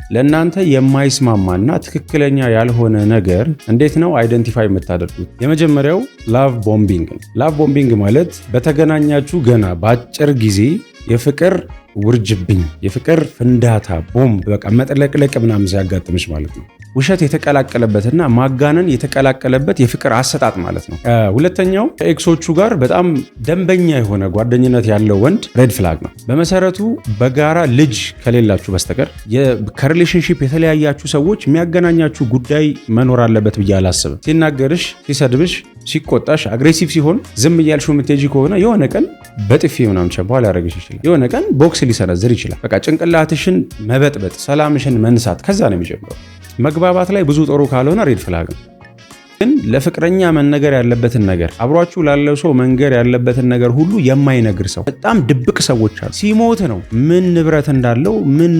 ለእናንተ የማይስማማና ትክክለኛ ያልሆነ ነገር እንዴት ነው አይደንቲፋይ የምታደርጉት? የመጀመሪያው ላቭ ቦምቢንግ ነው። ላቭ ቦምቢንግ ማለት በተገናኛችሁ ገና በአጭር ጊዜ የፍቅር ውርጅብኝ፣ የፍቅር ፍንዳታ፣ ቦምብ በቃ መጥለቅለቅ ምናምን ሲያጋጥምሽ ማለት ነው። ውሸት የተቀላቀለበትና ማጋነን የተቀላቀለበት የፍቅር አሰጣጥ ማለት ነው። ሁለተኛው ከኤክሶቹ ጋር በጣም ደንበኛ የሆነ ጓደኝነት ያለው ወንድ ሬድ ፍላግ ነው። በመሰረቱ በጋራ ልጅ ከሌላችሁ በስተቀር ከሪሌሽንሺፕ የተለያያችሁ ሰዎች የሚያገናኛችሁ ጉዳይ መኖር አለበት ብዬ አላስብም። ሲናገርሽ፣ ሲሰድብሽ፣ ሲቆጣሽ፣ አግሬሲቭ ሲሆን ዝም እያልሽው የምትሄጂ ከሆነ የሆነ ቀን በጥፊ ምናምን ቸባ ሊያደርግሽ ይችላል። የሆነ ቀን ቦክስ ሊሰነዝር ይችላል። በቃ ጭንቅላትሽን መበጥበጥ፣ ሰላምሽን መንሳት ከዛ ነው የሚጀምረው። መግባባት ላይ ብዙ ጥሩ ካልሆነ ሬድ ፍላግ ነው። ግን ለፍቅረኛ መነገር ያለበትን ነገር፣ አብሯችሁ ላለው ሰው መንገር ያለበትን ነገር ሁሉ የማይነግር ሰው በጣም ድብቅ ሰዎች አሉ። ሲሞት ነው ምን ንብረት እንዳለው፣ ምን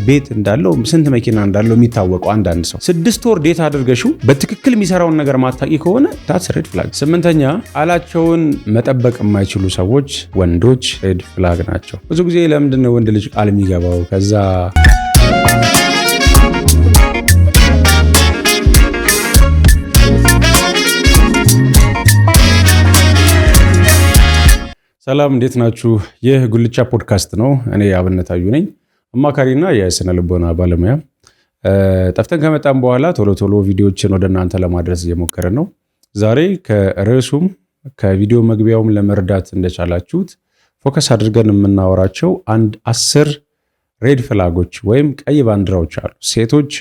ቤት እንዳለው፣ ስንት መኪና እንዳለው የሚታወቀው አንዳንድ ሰው። 6 ወር ዴት አድርገሽው በትክክል የሚሰራውን ነገር ማታቂ ከሆነ ታትስ ሬድ ፍላግ። 8ኛ ቃላቸውን መጠበቅ የማይችሉ ሰዎች ወንዶች ሬድ ፍላግ ናቸው። ብዙ ጊዜ ለምንድን ነው ወንድ ልጅ ቃል የሚገባው? ከዛ ሰላም እንዴት ናችሁ? ይህ ጉልቻ ፖድካስት ነው። እኔ አብነት አዩ ነኝ፣ አማካሪና የስነ ልቦና ባለሙያ። ጠፍተን ከመጣን በኋላ ቶሎ ቶሎ ቪዲዮዎችን ወደ እናንተ ለማድረስ እየሞከርን ነው። ዛሬ ከርዕሱም ከቪዲዮ መግቢያውም ለመረዳት እንደቻላችሁት ፎከስ አድርገን የምናወራቸው 10 ሬድ ፍላጎች ወይም ቀይ ባንዲራዎች አሉ። ሴቶች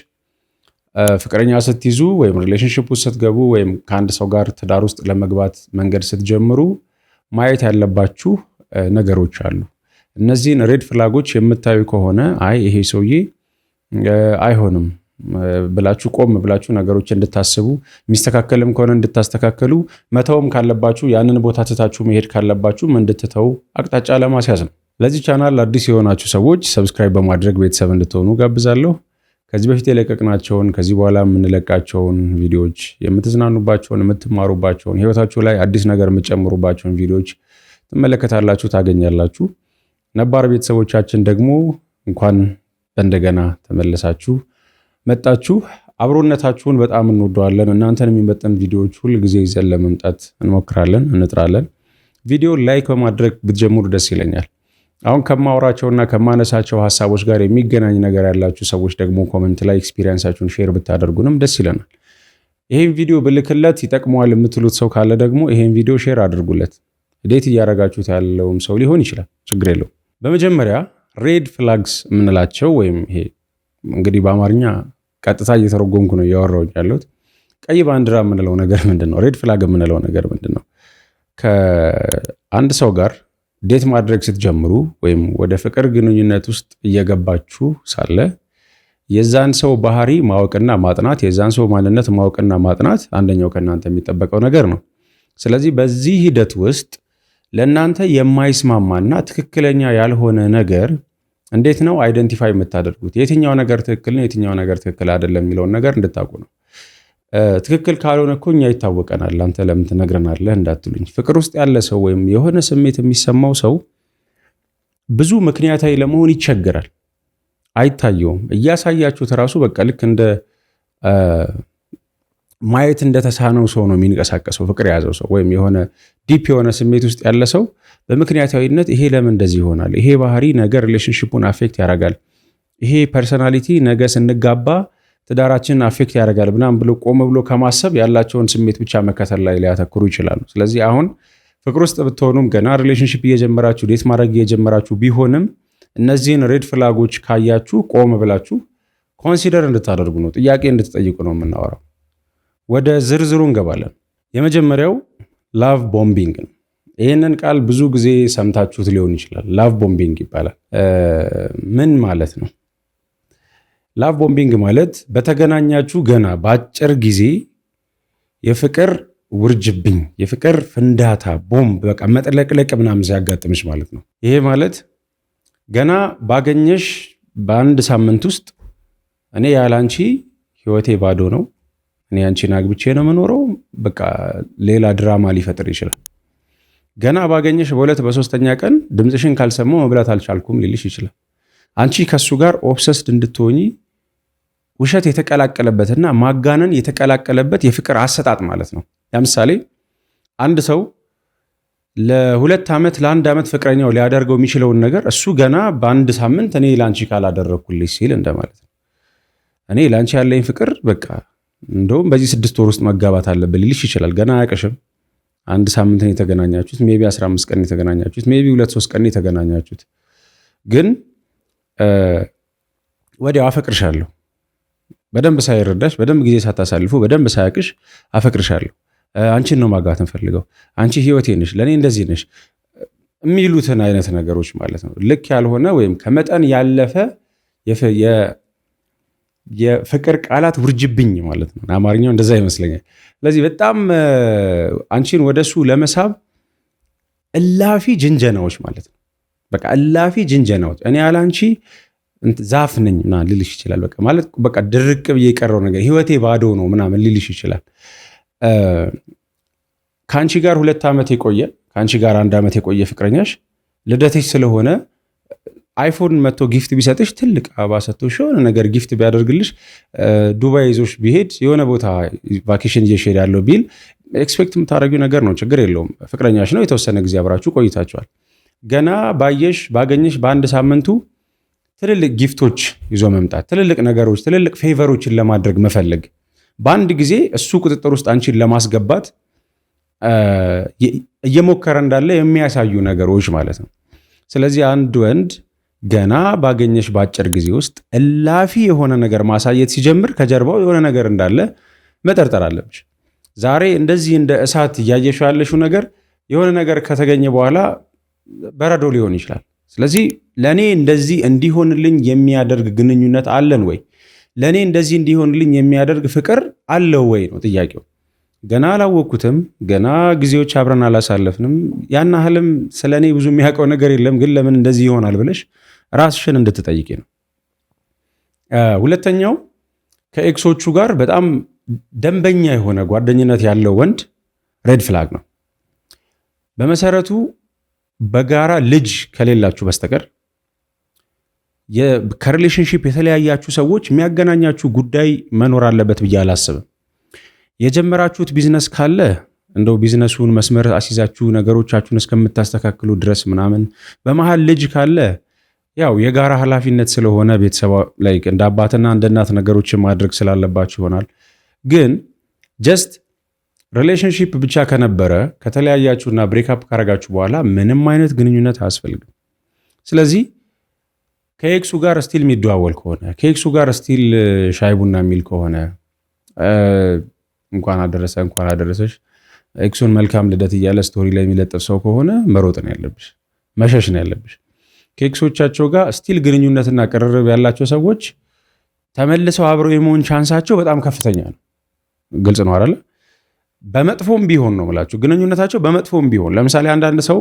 ፍቅረኛ ስትይዙ ወይም ሪሌሽንሺፕ ውስጥ ስትገቡ ወይም ከአንድ ሰው ጋር ትዳር ውስጥ ለመግባት መንገድ ስትጀምሩ ማየት ያለባችሁ ነገሮች አሉ። እነዚህን ሬድ ፍላጎች የምታዩ ከሆነ አይ ይሄ ሰውዬ አይሆንም ብላችሁ ቆም ብላችሁ ነገሮች እንድታስቡ፣ የሚስተካከልም ከሆነ እንድታስተካከሉ፣ መተውም ካለባችሁ ያንን ቦታ ትታችሁ መሄድ ካለባችሁ እንድትተው አቅጣጫ ለማስያዝ ነው። ለዚህ ቻናል አዲስ የሆናችሁ ሰዎች ሰብስክራይብ በማድረግ ቤተሰብ እንድትሆኑ ጋብዛለሁ። ከዚህ በፊት የለቀቅናቸውን ከዚህ በኋላ የምንለቃቸውን ቪዲዮዎች የምትዝናኑባቸውን፣ የምትማሩባቸውን፣ ህይወታችሁ ላይ አዲስ ነገር የምትጨምሩባቸውን ቪዲዮዎች ትመለከታላችሁ፣ ታገኛላችሁ። ነባር ቤተሰቦቻችን ደግሞ እንኳን እንደገና ተመለሳችሁ መጣችሁ። አብሮነታችሁን በጣም እንወደዋለን። እናንተን የሚመጥን ቪዲዮዎች ሁል ጊዜ ይዘን ለመምጣት እንሞክራለን፣ እንጥራለን። ቪዲዮ ላይክ በማድረግ ብትጀምሩ ደስ ይለኛል። አሁን ከማወራቸውና ከማነሳቸው ሀሳቦች ጋር የሚገናኝ ነገር ያላችሁ ሰዎች ደግሞ ኮሜንት ላይ ኤክስፒሪየንሳችሁን ሼር ብታደርጉንም ደስ ይለናል። ይሄን ቪዲዮ ብልክለት ይጠቅመዋል የምትሉት ሰው ካለ ደግሞ ይሄን ቪዲዮ ሼር አድርጉለት። ዴት እያረጋችሁት ያለውም ሰው ሊሆን ይችላል፣ ችግር የለውም። በመጀመሪያ ሬድ ፍላግስ የምንላቸው ወይም ይሄ እንግዲህ በአማርኛ ቀጥታ እየተረጎምኩ ነው እያወራሁኝ ያለሁት። ቀይ ባንዲራ የምንለው ነገር ምንድን ነው? ሬድ ፍላግ የምንለው ነገር ምንድን ነው? ከአንድ ሰው ጋር ዴት ማድረግ ስትጀምሩ ወይም ወደ ፍቅር ግንኙነት ውስጥ እየገባችሁ ሳለ የዛን ሰው ባህሪ ማወቅና ማጥናት፣ የዛን ሰው ማንነት ማወቅና ማጥናት አንደኛው ከእናንተ የሚጠበቀው ነገር ነው። ስለዚህ በዚህ ሂደት ውስጥ ለእናንተ የማይስማማና ትክክለኛ ያልሆነ ነገር እንዴት ነው አይደንቲፋይ የምታደርጉት? የትኛው ነገር ትክክል ነው፣ የትኛው ነገር ትክክል አይደለም የሚለውን ነገር እንድታውቁ ነው። ትክክል ካልሆነ እኮ እኛ ይታወቀናል፣ አንተ ለምን ትነግረናለህ እንዳትሉኝ። ፍቅር ውስጥ ያለ ሰው ወይም የሆነ ስሜት የሚሰማው ሰው ብዙ ምክንያታዊ ለመሆን ይቸገራል፣ አይታየውም። እያሳያችሁት ራሱ በቃ ልክ እንደ ማየት እንደተሳነው ሰው ነው የሚንቀሳቀሰው። ፍቅር የያዘው ሰው ወይም የሆነ ዲፕ የሆነ ስሜት ውስጥ ያለ ሰው በምክንያታዊነት ይሄ ለምን እንደዚህ ይሆናል፣ ይሄ ባህሪ ነገ ሪሌሽንሺፑን አፌክት ያደርጋል፣ ይሄ ፐርሰናሊቲ ነገ ስንጋባ ትዳራችንን አፌክት ያደርጋል ምናምን ብሎ ቆም ብሎ ከማሰብ ያላቸውን ስሜት ብቻ መከተል ላይ ሊያተኩሩ ይችላሉ። ስለዚህ አሁን ፍቅር ውስጥ ብትሆኑም ገና ሪሌሽንሺፕ እየጀመራችሁ ዴት ማድረግ እየጀመራችሁ ቢሆንም እነዚህን ሬድ ፍላጎች ካያችሁ ቆም ብላችሁ ኮንሲደር እንድታደርጉ ነው፣ ጥያቄ እንድትጠይቁ ነው የምናወራው። ወደ ዝርዝሩ እንገባለን። የመጀመሪያው ላቭ ቦምቢንግ ነው። ይህንን ቃል ብዙ ጊዜ ሰምታችሁት ሊሆን ይችላል። ላቭ ቦምቢንግ ይባላል። ምን ማለት ነው? ላቭ ቦምቢንግ ማለት በተገናኛችሁ ገና በአጭር ጊዜ የፍቅር ውርጅብኝ፣ የፍቅር ፍንዳታ፣ ቦምብ በቃ መጥለቅለቅ ምናምን ሲያጋጥምሽ ማለት ነው። ይሄ ማለት ገና ባገኘሽ በአንድ ሳምንት ውስጥ እኔ ያላንቺ ህይወቴ ባዶ ነው፣ እኔ አንቺን አግብቼ ነው የምኖረው፣ በቃ ሌላ ድራማ ሊፈጥር ይችላል። ገና ባገኘሽ በሁለት በሶስተኛ ቀን ድምፅሽን ካልሰማው መብላት አልቻልኩም ሊልሽ ይችላል። አንቺ ከሱ ጋር ኦብሰስድ እንድትሆኚ ውሸት የተቀላቀለበትና ማጋነን የተቀላቀለበት የፍቅር አሰጣጥ ማለት ነው። ለምሳሌ አንድ ሰው ለ2 ዓመት ለ1 ዓመት ፍቅረኛው ሊያደርገው የሚችለውን ነገር እሱ ገና በአንድ ሳምንት እኔ ላንቺ ካላደረግኩልሽ ሲል እንደማለት ነው። እኔ ላንቺ ያለኝ ፍቅር በቃ እንደውም በዚህ 6 ወር ውስጥ መጋባት አለብን ሊልሽ ይችላል። ገና አያውቅሽም። 1 ሳምንት ነው የተገናኛችሁት፣ ሜቢ 15 ቀን የተገናኛችሁት፣ ሜቢ 2-3 ቀን የተገናኛችሁት። ግን ወዲያው አፈቅርሻለሁ በደንብ ሳይረዳሽ፣ በደንብ ጊዜ ሳታሳልፉ፣ በደንብ ሳያውቅሽ አፈቅርሻለሁ፣ አንቺን ነው ማግባት እንፈልገው፣ አንቺ ህይወቴ ነሽ፣ ለእኔ እንደዚህ ነሽ የሚሉትን አይነት ነገሮች ማለት ነው። ልክ ያልሆነ ወይም ከመጠን ያለፈ የፍቅር ቃላት ውርጅብኝ ማለት ነው። አማርኛው እንደዛ ይመስለኛል። ስለዚህ በጣም አንቺን ወደሱ ለመሳብ እላፊ ጅንጀናዎች ማለት ነው። በቃ እላፊ ጅንጀናዎች። እኔ ያለ አንቺ ዛፍ ነኝ ምናምን ሊልሽ ይችላል። በቃ ማለት በቃ ድርቅ ብዬ የቀረው ነገር ህይወቴ ባዶ ነው ምናምን ሊልሽ ይችላል። ከአንቺ ጋር 2 ዓመት የቆየ ከአንቺ ጋር 1 ዓመት የቆየ ፍቅረኛሽ ልደትሽ ስለሆነ አይፎን መጥቶ ጊፍት ቢሰጥሽ፣ ትልቅ አበባ ሰጥቶሽ የሆነ ነገር ጊፍት ቢያደርግልሽ፣ ዱባይ ይዞሽ ቢሄድ፣ የሆነ ቦታ ቫኬሽን ይዤሽ እሄዳለሁ ቢል ኤክስፔክት የምታደርጊው ነገር ነው። ችግር የለውም። ፍቅረኛሽ ነው። የተወሰነ ጊዜ አብራችሁ ቆይታችኋል። ገና ባገኘሽ በ1 ሳምንቱ ትልልቅ ጊፍቶች ይዞ መምጣት፣ ትልልቅ ነገሮች፣ ትልልቅ ፌቨሮችን ለማድረግ መፈለግ፣ በአንድ ጊዜ እሱ ቁጥጥር ውስጥ አንቺን ለማስገባት እየሞከረ እንዳለ የሚያሳዩ ነገሮች ማለት ነው። ስለዚህ አንድ ወንድ ገና ባገኘሽ በአጭር ጊዜ ውስጥ እላፊ የሆነ ነገር ማሳየት ሲጀምር ከጀርባው የሆነ ነገር እንዳለ መጠርጠር አለብሽ። ዛሬ እንደዚህ እንደ እሳት እያየሽው ያለሽው ነገር የሆነ ነገር ከተገኘ በኋላ በረዶ ሊሆን ይችላል። ስለዚህ ለእኔ እንደዚህ እንዲሆንልኝ የሚያደርግ ግንኙነት አለን ወይ? ለእኔ እንደዚህ እንዲሆንልኝ የሚያደርግ ፍቅር አለው ወይ ነው ጥያቄው። ገና አላወቅኩትም፣ ገና ጊዜዎች አብረን አላሳለፍንም፣ ያን ያህልም ስለ እኔ ብዙ የሚያውቀው ነገር የለም፣ ግን ለምን እንደዚህ ይሆናል ብለሽ ራስሽን እንድትጠይቂ ነው። ሁለተኛው ከኤክሶቹ ጋር በጣም ደንበኛ የሆነ ጓደኝነት ያለው ወንድ ሬድ ፍላግ ነው። በመሰረቱ በጋራ ልጅ ከሌላችሁ በስተቀር ከሪሌሽንሺፕ የተለያያችሁ ሰዎች የሚያገናኛችሁ ጉዳይ መኖር አለበት ብዬ አላስብም። የጀመራችሁት ቢዝነስ ካለ እንደው ቢዝነሱን መስመር አስይዛችሁ ነገሮቻችሁን እስከምታስተካክሉ ድረስ ምናምን፣ በመሃል ልጅ ካለ ያው የጋራ ኃላፊነት ስለሆነ ቤተሰብ ላይ እንደ አባትና እንደ እናት ነገሮችን ማድረግ ስላለባችሁ ይሆናል። ግን ጀስት ሪሌሽንሺፕ ብቻ ከነበረ ከተለያያችሁና ብሬክአፕ ካረጋችሁ በኋላ ምንም አይነት ግንኙነት አያስፈልግም። ስለዚህ ከኤክሱ ጋር ስቲል የሚደዋወል ከሆነ ከኤክሱ ጋር ስቲል ሻይ ቡና የሚል ከሆነ እንኳን አደረሰ እንኳን አደረሰሽ ኤክሱን መልካም ልደት እያለ ስቶሪ ላይ የሚለጥፍ ሰው ከሆነ መሮጥ ነው ያለብሽ፣ መሸሽ ነው ያለብሽ። ከኤክሶቻቸው ጋር ስቲል ግንኙነትና ቅርርብ ያላቸው ሰዎች ተመልሰው አብረው የመሆን ቻንሳቸው በጣም ከፍተኛ ነው። ግልጽ ነው አይደለ? በመጥፎም ቢሆን ነው የምላችሁ ግንኙነታቸው በመጥፎም ቢሆን። ለምሳሌ አንዳንድ ሰው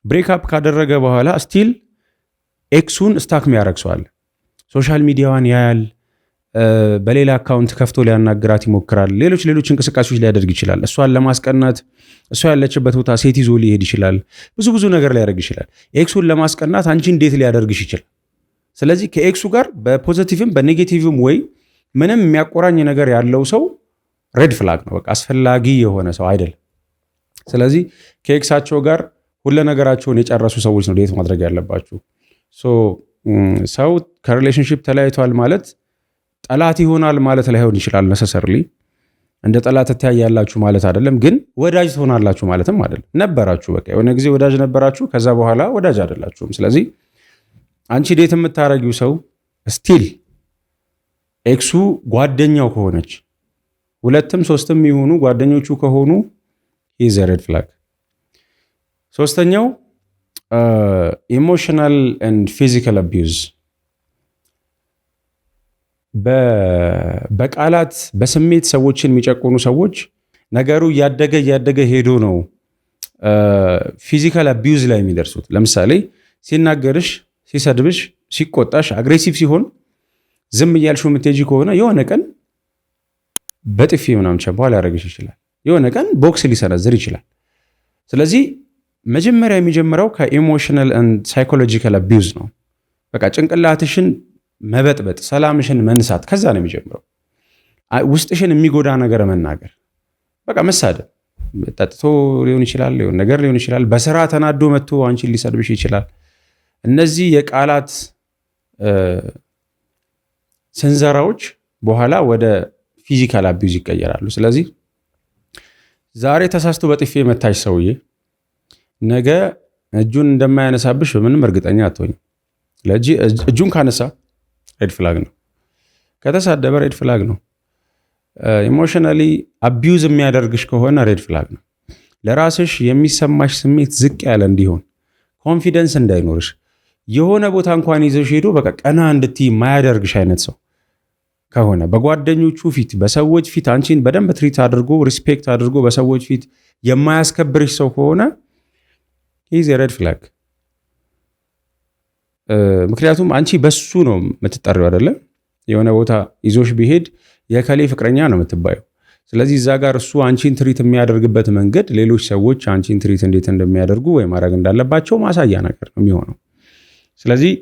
ብሬክአፕ ካደረገ በኋላ ስቲል ኤክሱን ስታክ የሚያደርግ ሰው አለ። ሶሻል ሚዲያዋን ያያል፣ በሌላ አካውንት ከፍቶ ሊያናግራት ይሞክራል፣ ሌሎች እንቅስቃሴዎች ሊያደርግ ይችላል። እሷን ለማስቀናት እሷ ያለችበት ቦታ ሴት ይዞ ሊሄድ ይችላል። ብዙ ነገር ሊያደርግ ይችላል። ኤክሱን ለማስቀናት አንቺ እንዴት ሊያደርግሽ ይችላል? ስለዚህ ከኤክሱ ጋር በፖዚቲቭም በኔጌቲቭም ወይ ምንም የሚያቆራኝ ነገር ያለው ሰው ሬድ ፍላግ ነው። በቃ አስፈላጊ የሆነ ሰው አይደለም። ስለዚህ ከኤክሳቸው ጋር ሁሉ ነገራቸውን የጨረሱ ሰዎች ነው ዴት ማድረግ ያለባችሁ። ሰው ከሪሌሽንሺፕ ተለያይቷል ማለት ጠላት ይሆናል ማለት ላይሆን ይችላል። ነሰሰርሊ እንደ ጠላት ትታያላችሁ ማለት አይደለም። ግን ወዳጅ ትሆናላችሁ ማለትም አይደለም። ነበራችሁ፣ በቃ የሆነ ጊዜ ወዳጅ ነበራችሁ፣ ከዛ በኋላ ወዳጅ አይደላችሁም። ስለዚህ አንቺ ዴት የምታረጊው ሰው ስቲል ኤክሱ ጓደኛው ከሆነች 2-3 የሆኑ ጓደኞቹ ከሆኑ ሂዝ ሬድ ፍላግ። ሶስተኛው ኢሞሽናል ኤንድ ፊዚካል አቢዩዝ፣ በቃላት በስሜት ሰዎችን የሚጨቁኑ ሰዎች ነገሩ እያደገ ሄዶ ነው ፊዚካል አቢዩዝ ላይ የሚደርሱት። ለምሳሌ ሲናገርሽ፣ ሲሰድብሽ፣ ሲቆጣሽ፣ አግሬሲቭ ሲሆን ዝም እያልሽው የምትሄጂ ከሆነ የሆነ ቀን በጥፊ ምናምን ቸባ ሊያደርግሽ ይችላል። የሆነ ቀን ቦክስ ሊሰነዝር ይችላል። ስለዚህ መጀመሪያ የሚጀምረው ከኢሞሽናል ኤንድ ሳይኮሎጂካል አቢዩዝ ነው። በቃ ጭንቅላትሽን መበጥበጥ፣ ሰላምሽን መንሳት ከዛ ነው የሚጀምረው። ውስጥሽን የሚጎዳ ነገር መናገር፣ በቃ መሳደብ፣ ጠጥቶ ሊሆን ይችላል፣ ሊሆን ነገር ሊሆን ይችላል፣ በስራ ተናዶ መጥቶ አንቺን ሊሰድብሽ ይችላል። እነዚህ የቃላት ስንዘራዎች በኋላ ወደ ፊዚካል አቢዩዝ ይቀየራሉ። ስለዚህ ዛሬ ተሳስቶ በጥፊ የመታሽ ሰውዬ ነገ እጁን እንደማያነሳብሽ በምንም እርግጠኛ አትሆኝም። እጁን ካነሳ ሬድ ፍላግ ነው። ከተሳደበ ሬድ ፍላግ ነው። ኢሞሽናሊ አቢዩዝ የሚያደርግሽ ከሆነ ሬድ ፍላግ ነው። ለራስሽ የሚሰማሽ ስሜት ዝቅ ያለ እንዲሆን፣ ኮንፊደንስ እንዳይኖርሽ፣ የሆነ ቦታ እንኳን ይዘሽ ሄዶ በቃ ቀና እንድትይ የማያደርግሽ አይነት ሰው ከሆነ፣ በጓደኞቹ ፊት በሰዎች ፊት አንቺን በደንብ ትሪት አድርጎ ሪስፔክት አድርጎ በሰዎች ፊት የማያስከብርሽ ሰው ከሆነ ይህ ሬድ ፍላግ። ምክንያቱም አንቺ በሱ ነው የምትጠሪው አይደለ? የሆነ ቦታ ይዞሽ ቢሄድ የከሌ ፍቅረኛ ነው የምትባየው። ስለዚህ እዛ ጋር እሱ አንቺን ትሪት የሚያደርግበት መንገድ ሌሎች ሰዎች አንቺን ትሪት እንዴት እንደሚያደርጉ ወይ ማድረግ እንዳለባቸው ማሳያ ነገር ነው የሚሆነው። ስለዚህ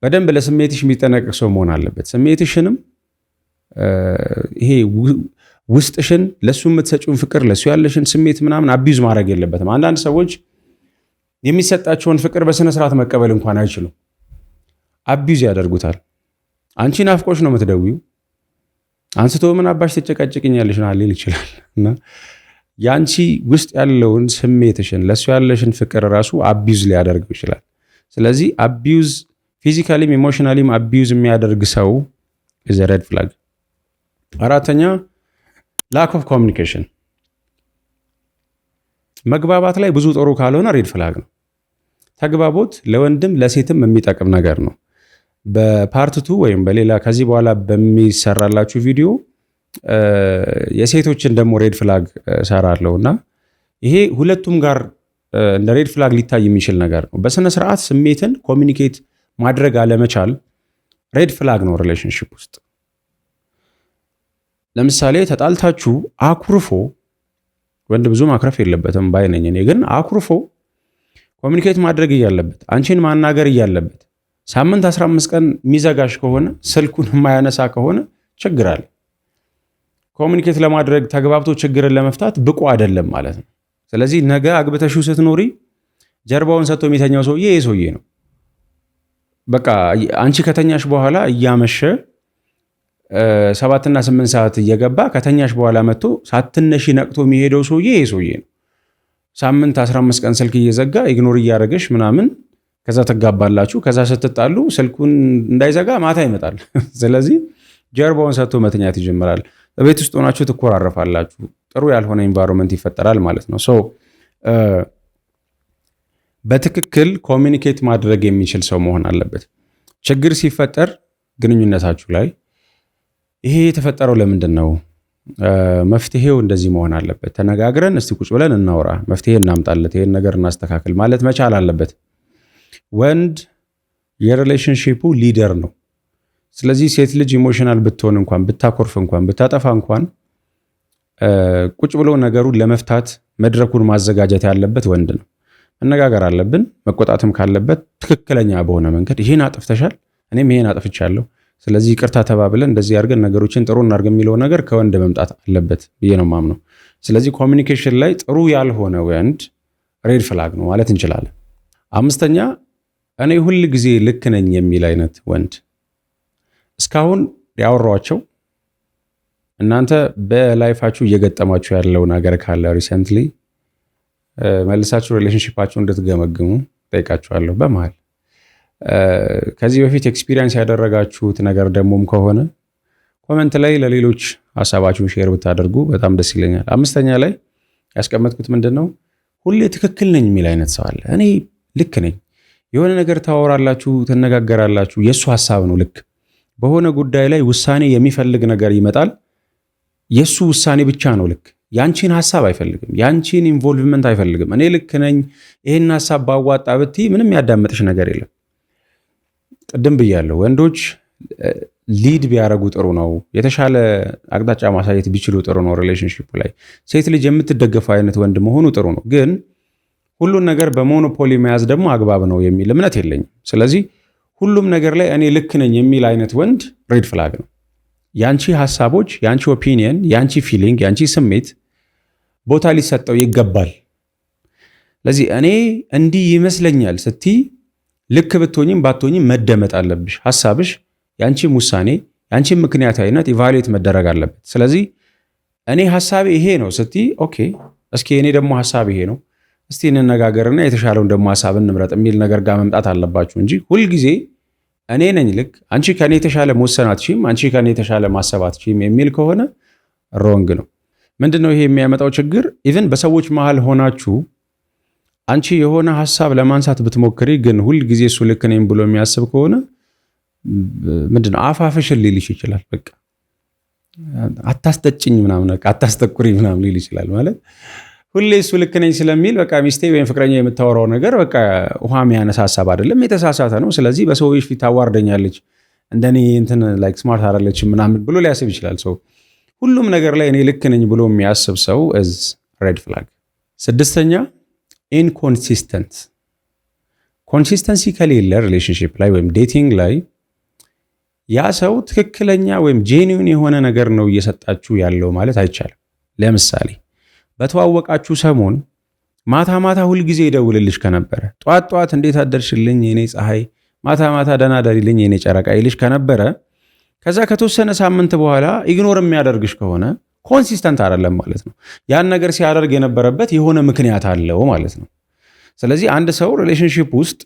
በደንብ ለስሜትሽ የሚጠነቀቅ ሰው መሆን አለበት። ስሜትሽንም ይሄ ውስጥሽን ለሱ የምትሰጪውን ፍቅር ለሱ ያለሽን ስሜት ምናምን አቢዩዝ ማድረግ የለበትም። አንዳንድ ሰዎች የሚሰጣቸውን ፍቅር በስነ ስርዓት መቀበል እንኳን አይችሉም፣ አቢዩዝ ያደርጉታል። አንቺ ናፍቆሽ ነው የምትደውይው፣ አንስቶ ምን አባሽ ትጨቃጭቅኛለሽ ነው ሊል ይችላል። እና ያንቺ ውስጥ ያለውን ስሜትሽን ለሱ ያለሽን ፍቅር ራሱ አቢዩዝ ሊያደርገው ይችላል። ስለዚህ አቢዩዝ ፊዚካሊም ኢሞሽናሊም አቢዩዝ የሚያደርግ ሰው ኢዝ ሬድ ፍላግ። አራተኛ ላክ ኦፍ ኮሚኒኬሽን፣ መግባባት ላይ ብዙ ጥሩ ካልሆነ ሬድ ፍላግ ነው። ተግባቦት ለወንድም ለሴትም የሚጠቅም ነገር ነው። በፓርት 2 ወይም በሌላ ከዚህ በኋላ በሚሰራላችሁ ቪዲዮ የሴቶችን ደግሞ ሬድ ፍላግ ሰራለሁ እና ይሄ ሁለቱም ጋር እንደ ሬድ ፍላግ ሊታይ የሚችል ነገር ነው። በስነ ስርዓት ስሜትን ኮሚኒኬት ማድረግ አለመቻል ሬድ ፍላግ ነው ሪሌሽንሺፕ ውስጥ። ለምሳሌ ተጣልታችሁ አኩርፎ፣ ወንድ ብዙ ማክረፍ የለበትም ባይነኝ እኔ፣ ግን አኩርፎ ኮሚኒኬት ማድረግ እያለበት አንቺን ማናገር እያለበት ሳምንት 15 ቀን የሚዘጋሽ ከሆነ ስልኩን የማያነሳ ከሆነ ችግር አለ። ኮሚኒኬት ለማድረግ ተግባብቶ ችግርን ለመፍታት ብቁ አይደለም ማለት ነው። ስለዚህ ነገ አግብተሽው ስትኖሪ ጀርባውን ሰጥቶ የሚተኛው ሰውዬ ይሄ ሰውዬ ነው። በቃ አንቺ ከተኛሽ በኋላ እያመሸ 7 እና 8 ሰዓት እየገባ ከተኛሽ በኋላ መጥቶ ሳትነሺ ነቅቶ የሚሄደው ሰውዬ ይሄ ሰውዬ ነው። ሳምንት 15 ቀን ስልክ እየዘጋ ኢግኖር እያደረገሽ ምናምን፣ ከዛ ተጋባላችሁ። ከዛ ስትጣሉ ስልኩን እንዳይዘጋ ማታ ይመጣል። ስለዚህ ጀርባውን ሰጥቶ መተኛት ይጀምራል። በቤት ውስጥ ሆናችሁ ትኮራረፋላችሁ። ጥሩ ያልሆነ ኢንቫይሮንመንት ይፈጠራል ማለት ነው። በትክክል ኮሚኒኬት ማድረግ የሚችል ሰው መሆን አለበት። ችግር ሲፈጠር ግንኙነታችሁ ላይ ይሄ የተፈጠረው ለምንድን ነው? መፍትሄው እንደዚህ መሆን አለበት። ተነጋግረን እስቲ ቁጭ ብለን እናውራ፣ መፍትሄ እናምጣለት፣ ይሄን ነገር እናስተካክል ማለት መቻል አለበት። ወንድ የሪሌሽንሺፑ ሊደር ነው። ስለዚህ ሴት ልጅ ኢሞሽናል ብትሆን እንኳን ብታኮርፍ እንኳን ብታጠፋ እንኳን ቁጭ ብሎ ነገሩን ለመፍታት መድረኩን ማዘጋጀት ያለበት ወንድ ነው። መነጋገር አለብን። መቆጣትም ካለበት ትክክለኛ በሆነ መንገድ ይሄን አጥፍተሻል፣ እኔም ይሄን አጥፍቻለሁ፣ ስለዚህ ይቅርታ ተባብለን እንደዚህ አድርገን ነገሮችን ጥሩ እናድርግ የሚለው ነገር ከወንድ መምጣት አለበት ብዬ ነው የማምነው። ስለዚህ ኮሚኒኬሽን ላይ ጥሩ ያልሆነ ወንድ ሬድ ፍላግ ነው ማለት እንችላለን። 5ኛ እኔ ሁል ጊዜ ልክ ነኝ የሚል አይነት ወንድ። እስካሁን ያወራኋቸው እናንተ በላይፋችሁ እየገጠማችሁ ያለው ነገር ካለ ሪሰንትሊ መልሳችሁ ሪሌሽንሺፓችሁ እንድትገመግሙ ጠይቃችኋለሁ። በመሃል ከዚህ በፊት ኤክስፒሪየንስ ያደረጋችሁት ነገር ደሞም ከሆነ ኮመንት ላይ ለሌሎች ሀሳባችሁን ሼር ብታደርጉ በጣም ደስ ይለኛል። 5ኛ ላይ ያስቀመጥኩት ምንድነው፣ ሁሌ ትክክል ነኝ የሚል አይነት ሰው አለ። እኔ ልክ ነኝ። የሆነ ነገር ታወራላችሁ፣ ትነጋገራላችሁ፣ የእሱ ሀሳብ ነው ልክ። በሆነ ጉዳይ ላይ ውሳኔ የሚፈልግ ነገር ይመጣል፣ የእሱ ውሳኔ ብቻ ነው ልክ። ያንቺን ሀሳብ አይፈልግም፣ ያንቺን ኢንቮልቭመንት አይፈልግም። እኔ ልክ ነኝ፣ ይህን ሀሳብ ባዋጣ ብትይ ምንም ያዳመጥሽ ነገር የለም። ቅድም ብያለሁ፣ ወንዶች ሊድ ቢያደርጉ ጥሩ ነው። የተሻለ አቅጣጫ ማሳየት ቢችሉ ጥሩ ነው ሪሌሽንሺፕ ላይ። ሴት ልጅ የምትደገፈው አይነት ወንድ መሆኑ ጥሩ ነው፣ ግን ሁሉን ነገር በሞኖፖሊ መያዝ ደግሞ አግባብ ነው የሚል እምነት የለኝም። ስለዚህ ሁሉም ነገር ላይ እኔ ልክ ነኝ የሚል አይነት ወንድ ሬድ ፍላግ ነው። ያንቺ ሐሳቦች፣ ያንቺ ኦፒኒየን፣ ያንቺ ፊሊንግ፣ ያንቺ ስሜት ቦታ ሊሰጠው ይገባል። ለዚህ እኔ እንዲህ ይመስለኛል ስትይ ልክ ብትሆኝም ባትሆኝም መደመጥ አለብሽ። ሐሳብሽ፣ ያንቺም ውሳኔ፣ ያንቺም ምክንያታዊነት ኢቫሉዌት መደረግ አለበት። ስለዚህ እኔ ሐሳቤ ይሄ ነው ስትይ ኦኬ፣ እስኪ እኔ ደግሞ ሐሳብ ይሄ ነው፣ እስቲ እንነጋገርና የተሻለውን ደግሞ ሐሳብ እንምረጥ የሚል ነገር ጋር መምጣት አለባችሁ እንጂ ሁልጊዜ እኔ ነኝ ልክ፣ አንቺ ከኔ የተሻለ መወሰን አትችይም፣ አንቺ ከኔ የተሻለ ማሰብ አትችይም የሚል ከሆነ ሮንግ ነው። ምንድነው ይሄ የሚያመጣው ችግር? ኢቭን በሰዎች መሃል ሆናችሁ አንቺ የሆነ ሐሳብ ለማንሳት ብትሞክሪ ግን ሁልጊዜ እሱ ልክ ነኝ ብሎ የሚያስብ ከሆነ ምንድነው አፋፍሽን ሊልሽ ይችላል። በቃ አታስጠጭኝ ምናምን አታስጠቁሪ ምናምን ሊል ይችላል። ማለት ሁሌ እሱ ልክ ነኝ ስለሚል በቃ ሚስቴ ወይም ፍቅረኛ የምታወራው ነገር በቃ ውሃ የሚያነሳ ሐሳብ አይደለም፣ የተሳሳተ ነው። ስለዚህ በሰዎች ፊት ታዋርደኛለች፣ እንደኔ እንትን ላይክ ስማርት አይደለችም ምናምን ብሎ ሊያስብ ይችላል። ሰው ሁሉም ነገር ላይ እኔ ልክ ነኝ ብሎ የሚያስብ ሰው ኢዝ ሬድ ፍላግ። ስድስተኛ ኢንኮንሲስተንት። ኮንሲስተንሲ ከሌለ ሪሌሽንሺፕ ላይ ወይም ዴቲንግ ላይ ያ ሰው ትክክለኛ ወይም ጄኒውን የሆነ ነገር ነው እየሰጣችሁ ያለው ማለት አይቻልም። ለምሳሌ በተዋወቃችሁ ሰሞን ማታ ማታ ሁልጊዜ ይደውልልሽ ከነበረ፣ ጧት ጧት እንዴት አደርሽልኝ የኔ ፀሐይ፣ ማታ ማታ ደህና ደሪልኝ የኔ ጨረቃ ይልሽ ከነበረ ከዛ ከተወሰነ ሳምንት በኋላ ኢግኖር የሚያደርግሽ ከሆነ ኮንሲስተንት አይደለም ማለት ነው። ያን ነገር ሲያደርግ የነበረበት የሆነ ምክንያት አለው ማለት ነው። ስለዚህ አንድ ሰው ሪሌሽንሺፕ ውስጥ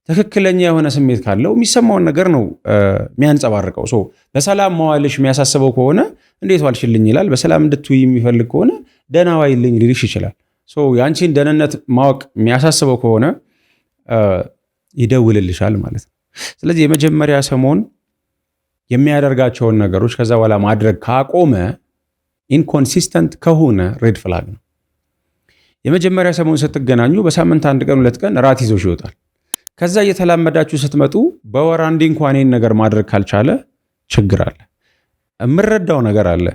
ትክክለኛ የሆነ ስሜት ካለው የሚሰማውን ነገር ነው የሚያንጸባርቀው። በሰላም መዋልሽ የሚያሳስበው ከሆነ እንዴት ዋልሽልኝ ይላል። በሰላም እንድትውይ የሚፈልግ ከሆነ ደህና ዋይልኝ ሊልሽ ይችላል። የአንቺን ደህንነት ማወቅ የሚያሳስበው ከሆነ ይደውልልሻል ማለት ነው። ስለዚህ የመጀመሪያ ሰሞን የሚያደርጋቸውን ነገሮች ከዛ በኋላ ማድረግ ካቆመ፣ ኢንኮንሲስተንት ከሆነ ሬድ ፍላግ ነው። የመጀመሪያ ሰሞን ስትገናኙ በሳምንት 1 ቀን 2 ቀን ራት ይዞሽ ይወጣል። ከዛ እየተላመዳችሁ ስትመጡ በወር አንዴ እንኳን ይህን ነገር ማድረግ ካልቻለ ችግር አለ። የምረዳው ነገር አለ።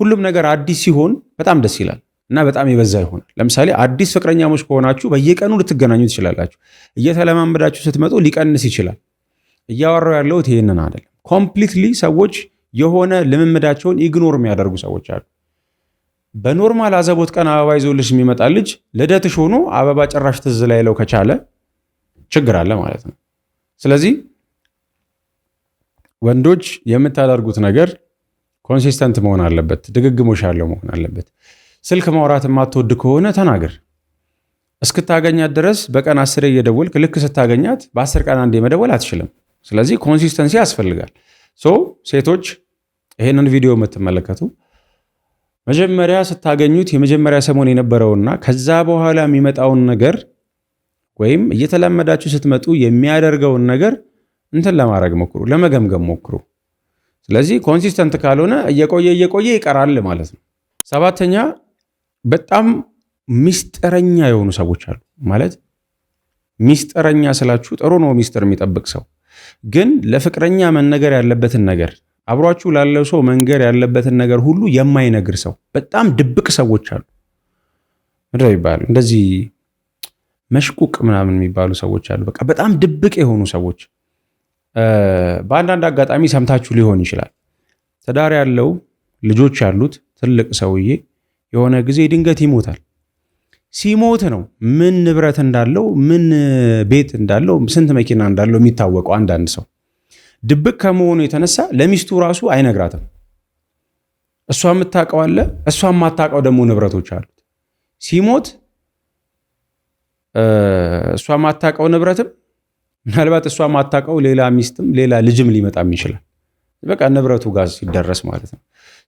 ሁሉም ነገር አዲስ ሲሆን በጣም ደስ ይላል እና በጣም የበዛ ይሆናል። ለምሳሌ አዲስ ፍቅረኛሞች ከሆናችሁ በየቀኑ ልትገናኙ ትችላላችሁ። እየተለማመዳችሁ ስትመጡ ሊቀንስ ይችላል። እያወራው ያለሁት ይህንን አይደለም። ኮምፕሊትሊ ሰዎች የሆነ ልምምዳቸውን ኢግኖር የሚያደርጉ ሰዎች አሉ። በኖርማል አዘቦት ቀን አበባ ይዞልሽ የሚመጣ ልጅ ልደትሽ ሆኖ አበባ ጭራሽ ትዝ ላይለው ከቻለ ችግር አለ ማለት ነው። ስለዚህ ወንዶች የምታደርጉት ነገር ኮንሲስተንት መሆን አለበት፣ ድግግሞሽ ያለው መሆን አለበት። ስልክ ማውራት የማትወድ ከሆነ ተናገር። እስክታገኛት ድረስ በቀን 10 እየደወልክ ልክ ስታገኛት በ10 ቀን አንዴ መደወል አትችልም። ስለዚህ ኮንሲስተንሲ ያስፈልጋል። ሴቶች ይሄንን ቪዲዮ የምትመለከቱ መጀመሪያ ስታገኙት የመጀመሪያ ሰሞን የነበረውና ከዛ በኋላ የሚመጣውን ነገር ወይም እየተለመዳችሁ ስትመጡ የሚያደርገውን ነገር እንትን ለማድረግ ሞክሩ፣ ለመገምገም ሞክሩ። ስለዚህ ኮንሲስተንት ካልሆነ እየቆየ ይቀራል ማለት ነው። 7ኛ በጣም ሚስጥረኛ የሆኑ ሰዎች አሉ። ማለት ሚስጥረኛ ስላችሁ ጥሩ ነው ሚስጥር የሚጠብቅ ሰው፣ ግን ለፍቅረኛ መነገር ያለበትን ነገር አብሯችሁ ላለው ሰው መንገር ያለበትን ነገር ሁሉ የማይነግር ሰው። በጣም ድብቅ ሰዎች አሉ። ምንድነው ይባላል? እንደዚህ መሽቁቅ ምናምን የሚባሉ ሰዎች አሉ። በቃ በጣም ድብቅ የሆኑ ሰዎች። በአንዳንድ አጋጣሚ ሰምታችሁ ሊሆን ይችላል። ትዳር ያለው ልጆች ያሉት ትልቅ ሰውዬ የሆነ ጊዜ ድንገት ይሞታል። ሲሞት ነው ምን ንብረት እንዳለው፣ ምን ቤት እንዳለው፣ ስንት መኪና እንዳለው የሚታወቀው። አንዳንድ ሰው ድብቅ ከመሆኑ የተነሳ ለሚስቱ ራሱ አይነግራትም። እሷ የምታውቀው አለ፣ እሷ የማታውቀው ደግሞ ንብረቶች አሉት። ሲሞት እሷ የማታውቀው ንብረትም ምናልባት እሷ የማታውቀው ሌላ ሚስትም ሌላ ልጅም ሊመጣም ይችላል። በቃ ንብረቱ ጋር ሲደረስ ማለት ነው።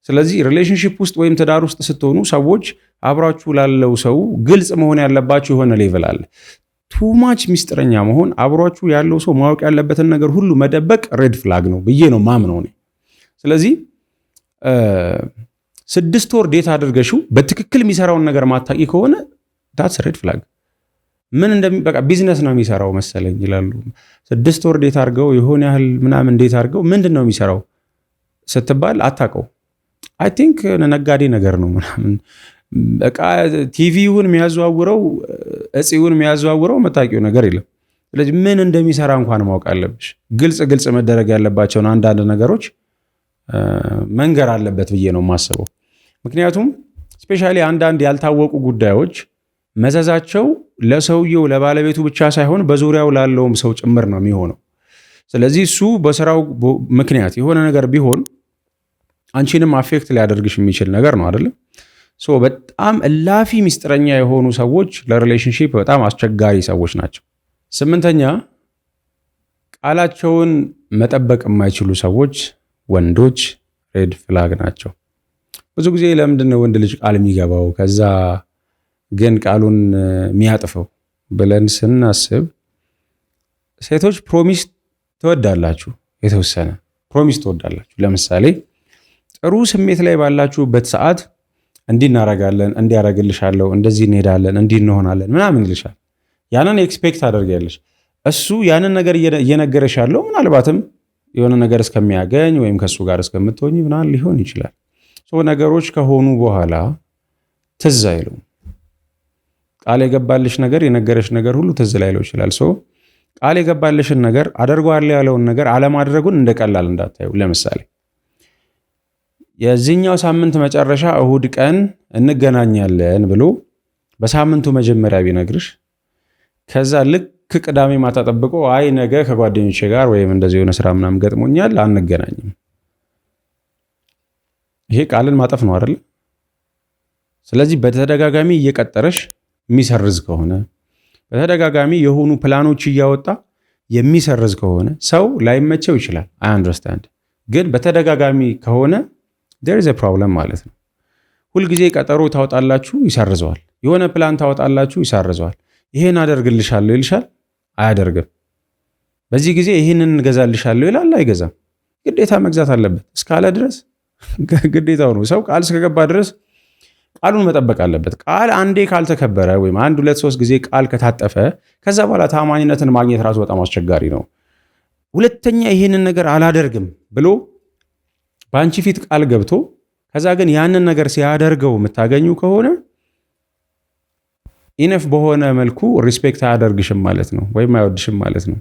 ስለዚህ ሪሌሽንሺፕ ውስጥ ወይም ትዳር ውስጥ ስትሆኑ ሰዎች አብራችሁ ላለው ሰው ግልጽ መሆን ያለባችሁ የሆነ ሌቭል አለ። ቱማች ሚስጥረኛ መሆን፣ አብሯችሁ ያለው ሰው ማወቅ ያለበትን ነገር ሁሉ መደበቅ ሬድ ፍላግ ነው ብዬ ነው ማምነው እኔ። ስለዚህ 6 ወር ዴት አድርገሽው በትክክል የሚሰራውን ነገር ማታቂ ከሆነ ዳትስ ሬድ ፍላግ። ምን በቃ ቢዝነስ ነው የሚሰራው መሰለኝ ይላሉ። 6 ወር ዴት አድርገው የሆነ ያህል ምናምን ዴት አድርገው ምንድን ነው የሚሰራው ስትባል አታውቀው። አይ ቲንክ ነጋዴ ነገር ነው ምናምን በቃ ቲቪውን የሚያዘዋውረው እጽውን የሚያዘዋውረው መታቂው ነገር የለም። ስለዚህ ምን እንደሚሰራ እንኳን ማወቅ አለብሽ። ግልጽ መደረግ ያለባቸውን አንዳንድ ነገሮች መንገር አለበት ብዬ ነው የማስበው። ምክንያቱም ስፔሻሊ አንዳንድ ያልታወቁ ጉዳዮች መዘዛቸው ለሰውየው ለባለቤቱ ብቻ ሳይሆን በዙሪያው ላለውም ሰው ጭምር ነው የሚሆነው። ስለዚህ እሱ በስራው ምክንያት የሆነ ነገር ቢሆን አንቺንም አፌክት ሊያደርግሽ የሚችል ነገር ነው አይደለም? በጣም እላፊ ሚስጥረኛ የሆኑ ሰዎች ለሪሌሽንሺፕ በጣም አስቸጋሪ ሰዎች ናቸው። 8ኛ ቃላቸውን መጠበቅ የማይችሉ ሰዎች ወንዶች ሬድ ፍላግ ናቸው። ብዙ ጊዜ ለምንድን ነው ወንድ ልጅ ቃል የሚገባው ከዛ ግን ቃሉን የሚያጥፈው ብለን ስናስብ፣ ሴቶች ፕሮሚስ ትወዳላችሁ፣ የተወሰነ ፕሮሚስ ትወዳላችሁ። ለምሳሌ ጥሩ ስሜት ላይ ባላችሁበት ሰዓት እንዲህ እናረጋለን፣ እንዲያረግልሻለሁ፣ እንደዚህ እንሄዳለን፣ እንዲህ እንሆናለን ምናምን ይልሻል። ያንን ኤክስፔክት አደርጋለሽ። እሱ ያንን ነገር እየነገረሽ ያለው ምናልባትም የሆነ ነገር እስከሚያገኝ ወይም ከሱ ጋር እስከምትሆኝ ምናምን ሊሆን ይችላል። ነገሮች ከሆኑ በኋላ ትዝ አይሉም። ቃል የገባልሽ ነገር የነገረሽ ነገር ሁሉ ትዝ ላይለው ይችላል። ቃል የገባልሽን ነገር አደርገዋለሁ ያለውን ነገር አለማድረጉን እንደቀላል እንዳታዩ። ለምሳሌ የዚህኛው ሳምንት መጨረሻ እሁድ ቀን እንገናኛለን ብሎ በሳምንቱ መጀመሪያ ቢነግርሽ ከዛ ልክ ቅዳሜ ማታ ጠብቆ አይ ነገ ከጓደኞቼ ጋር ወይም እንደዚህ የሆነ ስራ ምናምን ገጥሞኛል አንገናኝም፣ ይሄ ቃልን ማጠፍ ነው አይደል? ስለዚህ በተደጋጋሚ እየቀጠረሽ የሚሰርዝ ከሆነ በተደጋጋሚ የሆኑ ፕላኖች እያወጣ የሚሰርዝ ከሆነ ሰው ላይመቸው ይችላል። አይ አንደርስታንድ። ግን በተደጋጋሚ ከሆነ there is a problem ማለት ነው። ሁልጊዜ ቀጠሮ ታወጣላችሁ፣ ይሰርዘዋል። የሆነ ፕላን ታወጣላችሁ፣ ይሰርዘዋል። ይሄን አደርግልሻለሁ ይልሻል፣ አያደርግም። በዚህ ጊዜ ይሄንን እንገዛልሻለሁ ይላል፣ አይገዛም። ግዴታ መግዛት አለበት እስካለ ድረስ ግዴታው ነው። ሰው ቃል እስከገባ ድረስ ቃሉን መጠበቅ አለበት። ቃል አንዴ ካልተከበረ ወይም 1 2 3 ጊዜ ቃል ከታጠፈ ከዛ በኋላ ታማኝነትን ማግኘት ራሱ በጣም አስቸጋሪ ነው። ሁለተኛ ይሄንን ነገር አላደርግም ብሎ በአንቺ ፊት ቃል ገብቶ ከዛ ግን ያንን ነገር ሲያደርገው የምታገኙ ከሆነ ኢነፍ በሆነ መልኩ ሪስፔክት አያደርግሽም ማለት ነው፣ ወይም አይወድሽም ማለት ነው።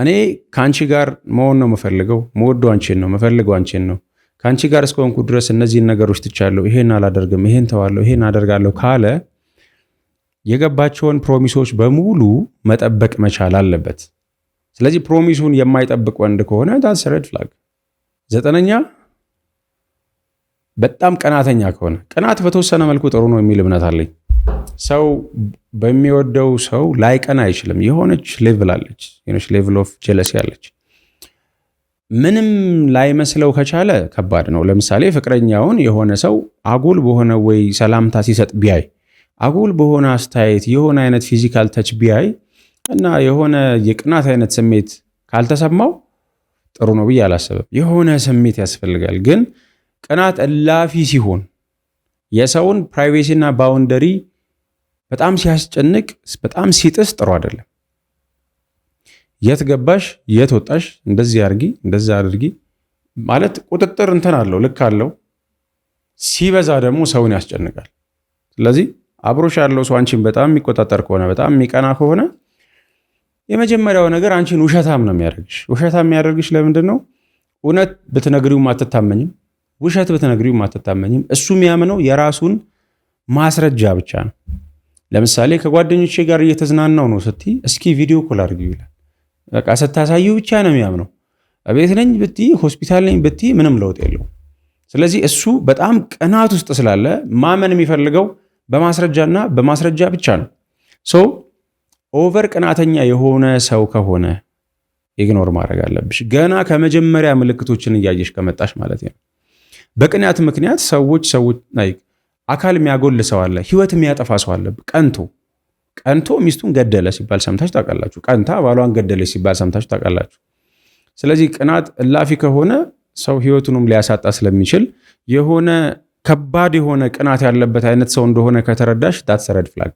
እኔ ከአንቺ ጋር መሆን ነው የምፈልገው፣ መወደው አንቺን ነው፣ የምፈልገው አንቺን ነው። ከአንቺ ጋር እስከሆንኩ ድረስ እነዚህን ነገሮች ትቻለሁ፣ ይሄን አላደርግም፣ ይሄን ተዋለሁ፣ ይሄን አደርጋለሁ ካለ የገባቸውን ፕሮሚሶች በሙሉ መጠበቅ መቻል አለበት። ስለዚህ ፕሮሚሱን የማይጠብቅ ወንድ ከሆነ ዳትስ ሬድ ፍላግ። 9ኛ በጣም ቀናተኛ ከሆነ። ቅናት በተወሰነ መልኩ ጥሩ ነው የሚል እምነት አለኝ። ሰው በሚወደው ሰው ላይቀና አይችልም። የሆነች ሌቭል አለች፣ የሆነች ሌቭል ኦፍ ጀለሲ አለች። ምንም ላይመስለው ከቻለ ከባድ ነው። ለምሳሌ ፍቅረኛውን የሆነ ሰው አጉል በሆነ ወይ ሰላምታ ሲሰጥ ቢያይ፣ አጉል በሆነ አስተያየት የሆነ አይነት ፊዚካል ተች ቢያይ እና የሆነ የቅናት አይነት ስሜት ካልተሰማው ጥሩ ነው ብዬ አላስብም። የሆነ ስሜት ያስፈልጋል። ግን ቅናት እላፊ ሲሆን የሰውን ፕራይቬሲና ባውንደሪ በጣም ሲያስጨንቅ፣ በጣም ሲጥስ ጥሩ አይደለም። የት ገባሽ፣ የት ወጣሽ፣ እንደዚህ አድርጊ፣ እንደዛ አድርጊ ማለት ቁጥጥር እንትን አለው፣ ልክ አለው። ሲበዛ ደግሞ ሰውን ያስጨንቃል። ስለዚህ አብሮሽ ያለው ሰው አንቺን በጣም የሚቆጣጠር ከሆነ፣ በጣም የሚቀና ከሆነ የመጀመሪያው ነገር አንቺን ውሸታም ነው የሚያደርግሽ። ውሸታም የሚያደርግሽ ለምንድን ነው? እውነት ብትነግሪውም አትታመኝም፣ ውሸት ብትነግሪውም አትታመኝም። እሱ የሚያምነው የራሱን ማስረጃ ብቻ ነው። ለምሳሌ ከጓደኞቼ ጋር እየተዝናናው ነው ስትይ እስኪ ቪዲዮ ኮል አድርጊው ይላል። በቃ ስታሳዩ ብቻ ነው የሚያምነው። ቤት ነኝ ብትይ፣ ሆስፒታል ነኝ ብትይ ምንም ለውጥ የለውም። ስለዚህ እሱ በጣም ቅናት ውስጥ ስላለ ማመን የሚፈልገው በማስረጃና በማስረጃ ብቻ ነው። ኦቨር ቅናተኛ የሆነ ሰው ከሆነ ኢግኖር ማድረግ አለብሽ። ገና ከመጀመሪያ ምልክቶችን እያየሽ ከመጣሽ ማለት ነው። በቅናት ምክንያት ሰዎች አካል የሚያጎል ሰው አለ፣ ህይወት የሚያጠፋ ሰው አለ። ቀንቶ ሚስቱን ገደለ ሲባል ሰምታችሁ ታውቃላችሁ። ቀንታ ባሏን ገደለች ሲባል ሰምታችሁ ታውቃላችሁ። ስለዚህ ቅናት እላፊ ከሆነ ሰው ህይወቱንም ሊያሳጣ ስለሚችል የሆነ ከባድ የሆነ ቅናት ያለበት አይነት ሰው እንደሆነ ከተረዳሽ ዳትስ ሬድ ፍላግ።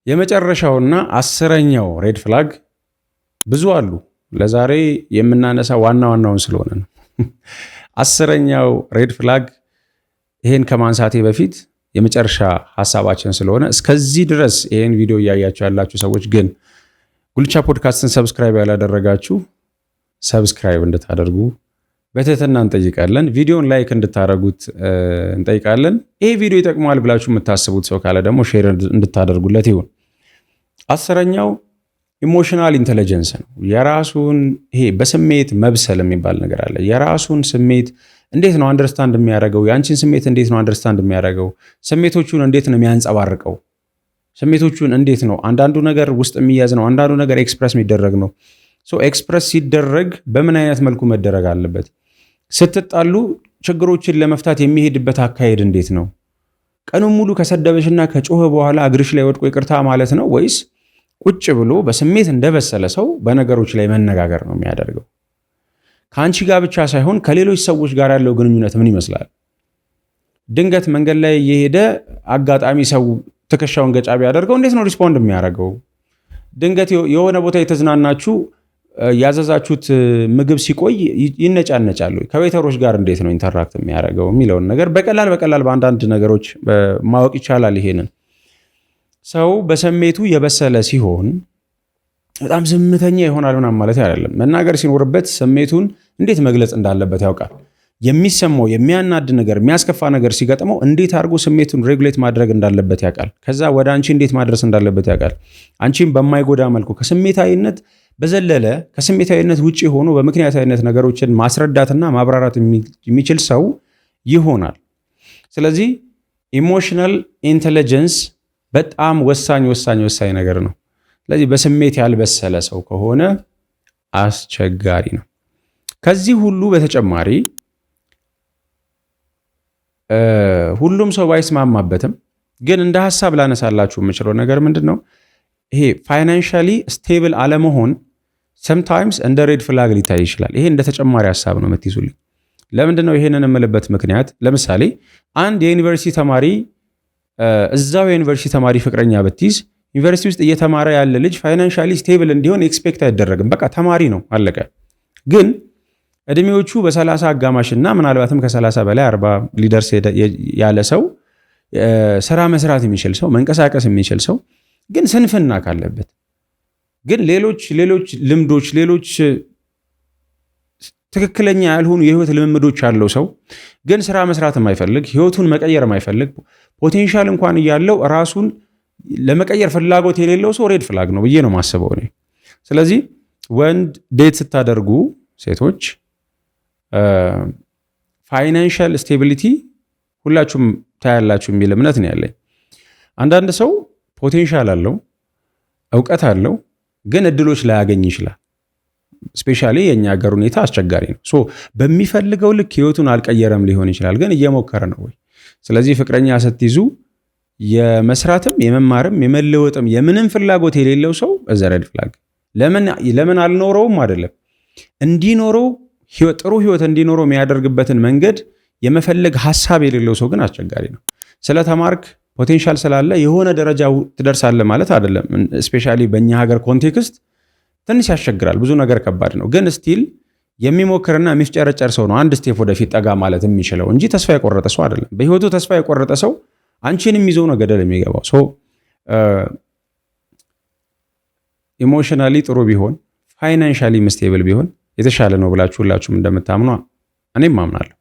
የመጨረሻውና 10ኛው ሬድ ፍላግ ብዙ አሉ። ለዛሬ የምናነሳ ዋና ዋናውን ስለሆነ ነው። 10ኛው ሬድ ፍላግ ይሄን ከማንሳቴ በፊት የመጨረሻ ሐሳባችን ስለሆነ እስከዚህ ድረስ ይሄን ቪዲዮ እያያችሁ ያላችሁ ሰዎች ግን ጉልቻ ፖድካስትን ሰብስክራይብ ያላደረጋችሁ ሰብስክራይብ እንድታደርጉ በትህትና እንጠይቃለን። ቪዲዮን ላይክ እንድታደርጉት እንጠይቃለን። ይሄ ቪዲዮ ይጠቅማል ብላችሁ የምታስቡት ሰው ካለ ደግሞ ሼር እንድታደርጉለት ይሁን። 10ኛው ኢሞሽናል ኢንተለጀንስ ነው። የራሱን ይሄ በስሜት መብሰል የሚባል ነገር አለ። የራሱን ስሜት እንዴት ነው አንደርስታንድ የሚያደርገው? የአንቺን ስሜት እንዴት ነው አንደርስታንድ የሚያደርገው? ስሜቶቹን እንዴት ነው የሚያንጸባርቀው? ስሜቶቹን እንዴት ነው? አንዳንዱ ነገር ውስጥ የሚያዝ ነው፣ አንዳንዱ ነገር ኤክስፕረስ የሚደረግ ነው። ኤክስፕረስ ሲደረግ በምን አይነት መልኩ መደረግ አለበት? ስትጣሉ ችግሮችን ለመፍታት የሚሄድበት አካሄድ እንዴት ነው? ቀኑን ሙሉ ከሰደበሽና ከጮኸ በኋላ እግርሽ ላይ ወድቆ ይቅርታ ማለት ነው ወይስ ቁጭ ብሎ በስሜት እንደበሰለ ሰው በነገሮች ላይ መነጋገር ነው የሚያደርገው? ከአንቺ ጋር ብቻ ሳይሆን ከሌሎች ሰዎች ጋር ያለው ግንኙነት ምን ይመስላል? ድንገት መንገድ ላይ የሄደ አጋጣሚ ሰው ትከሻውን ገጫ ቢያደርገው እንዴት ነው ሪስፖንድ የሚያደርገው? ድንገት የሆነ ቦታ የተዝናናችሁ ያዘዛችሁት ምግብ ሲቆይ ይነጫነጫሉ። ከዌተሮች ጋር እንዴት ነው ኢንተራክት የሚያደርገው የሚለውን ነገር በቀላል በአንዳንድ ነገሮች ማወቅ ይቻላል። ይሄንን ሰው በስሜቱ የበሰለ ሲሆን በጣም ዝምተኛ ይሆናል ምናምን ማለት አይደለም። መናገር ሲኖርበት ስሜቱን እንዴት መግለጽ እንዳለበት ያውቃል። የሚሰማው የሚያናድ ነገር የሚያስከፋ ነገር ሲገጥመው እንዴት አድርጎ ስሜቱን ሬጉሌት ማድረግ እንዳለበት ያውቃል። ከዛ ወደ አንቺ እንዴት ማድረስ እንዳለበት ያውቃል። አንቺን በማይጎዳ መልኩ ከስሜታዊነት በዘለለ ከስሜታዊነት ውጪ ሆኖ በምክንያታዊነት ነገሮችን ማስረዳትና ማብራራት የሚችል ሰው ይሆናል። ስለዚህ ኢሞሽናል ኢንተለጀንስ በጣም ወሳኝ ነገር ነው። ስለዚህ በስሜት ያልበሰለ ሰው ከሆነ አስቸጋሪ ነው። ከዚህ ሁሉ በተጨማሪ ሁሉም ሰው ባይስማማበትም ግን እንደ ሐሳብ ላነሳላችሁ የምችለው ነገር ምንድነው? ይሄ ፋይናንሻሊ ስቴብል አለመሆን ሰምታይምስ እንደ ሬድ ፍላግ ሊታይ ይችላል። ይሄ እንደ ተጨማሪ ሐሳብ ነው የምትይዙልኝ። ለምንድነው ይሄንን የምልበት ምክንያት? ለምሳሌ አንድ የዩኒቨርሲቲ ተማሪ እዛው የዩኒቨርሲቲ ተማሪ ፍቅረኛ ብትይዝ ዩኒቨርሲቲ ውስጥ እየተማረ ያለ ልጅ ፋይናንሻሊ ስቴብል እንዲሆን ኤክስፔክት አይደረግም። በቃ ተማሪ ነው አለቀ። ግን እድሜዎቹ በ30 አጋማሽ እና ምናልባትም ከ30 በላይ 40 ሊደርስ ያለ ሰው ስራ መስራት የሚችል ሰው መንቀሳቀስ የሚችል ሰው ግን ስንፍና ካለበት ግን ሌሎች ልምዶች ሌሎች ትክክለኛ ያልሆኑ የህይወት ልምምዶች ያለው ሰው ግን ስራ መስራት የማይፈልግ ህይወቱን መቀየር የማይፈልግ ፖቴንሻል እንኳን እያለው ራሱን ለመቀየር ፍላጎት የሌለው ሰው ሬድ ፍላግ ነው ብዬ ነው ማስበው እኔ። ስለዚህ ወንድ ዴት ስታደርጉ ሴቶች ፋይናንሻል ስቴቢሊቲ ሁላችሁም ታያላችሁ የሚል እምነት ነው ያለኝ። አንዳንድ ሰው ፖቴንሻል አለው እውቀት አለው ግን እድሎች ላያገኝ ይችላል። ስፔሻሊ የኛ ሀገር ሁኔታ አስቸጋሪ ነው። በሚፈልገው ልክ ህይወቱን አልቀየረም ሊሆን ይችላል ግን እየሞከረ ነው ወይ? ስለዚህ ፍቅረኛ ስትይዙ የመስራትም የመማርም የመለወጥም የምንም ፍላጎት የሌለው ሰው ሬድ ፍላግ። ለምን አልኖረውም አይደለም እንዲኖረው ጥሩ ህይወት እንዲኖረው የሚያደርግበትን መንገድ የመፈለግ ሐሳብ የሌለው ሰው ግን አስቸጋሪ ነው። ስለተማርክ ፖቴንሻል ስላለ የሆነ ደረጃ ትደርሳለህ ማለት አይደለም። ስፔሻሊ በእኛ ሀገር ኮንቴክስት ትንሽ ያስቸግራል። ብዙ ነገር ከባድ ነው። ግን ስቲል የሚሞክርና የሚፍጨረጨር ሰው ነው አንድ ስቴፕ ወደፊት ጠጋ ማለት የሚችለው እንጂ ተስፋ የቆረጠ ሰው አይደለም። በህይወቱ ተስፋ የቆረጠ ሰው አንቺንም ይዞ ነው ገደል የሚገባው። ኢሞሽናሊ ጥሩ ቢሆን ፋይናንሻሊ ስቴብል ቢሆን የተሻለ ነው ብላችሁ ሁላችሁም እንደምታምኑ እኔም አምናለሁ።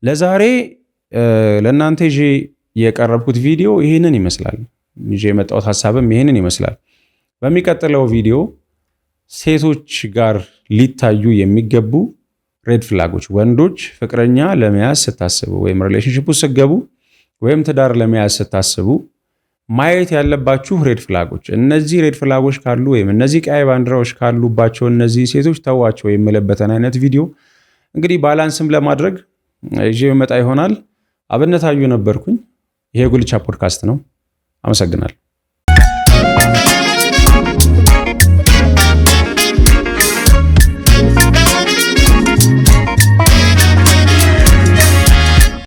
ለዛሬ ለእናንተ ይዤ የቀረብኩት ቪዲዮ ይህንን ይመስላል። ይዤ የመጣሁት ሀሳብም ይህንን ይመስላል። በሚቀጥለው ቪዲዮ ሴቶች ጋር ሊታዩ የሚገቡ ሬድ ፍላጎች፣ ወንዶች ፍቅረኛ ለመያዝ ስታስቡ ወይም ሪሌሽንሺፕ ውስጥ ስትገቡ ወይም ትዳር ለመያዝ ስታስቡ ማየት ያለባችሁ ሬድ ፍላጎች፣ እነዚህ ሬድ ፍላጎች ካሉ ወይም እነዚህ ቀይ ባንዲራዎች ካሉባቸው እነዚህ ሴቶች ተዋቸው የምለበትን አይነት ቪዲዮ እንግዲህ ባላንስም ለማድረግ ይዤ መጣ ይሆናል። አብነት አዩ ነበርኩኝ። ይሄ ጉልቻ ፖድካስት ነው። አመሰግናለሁ።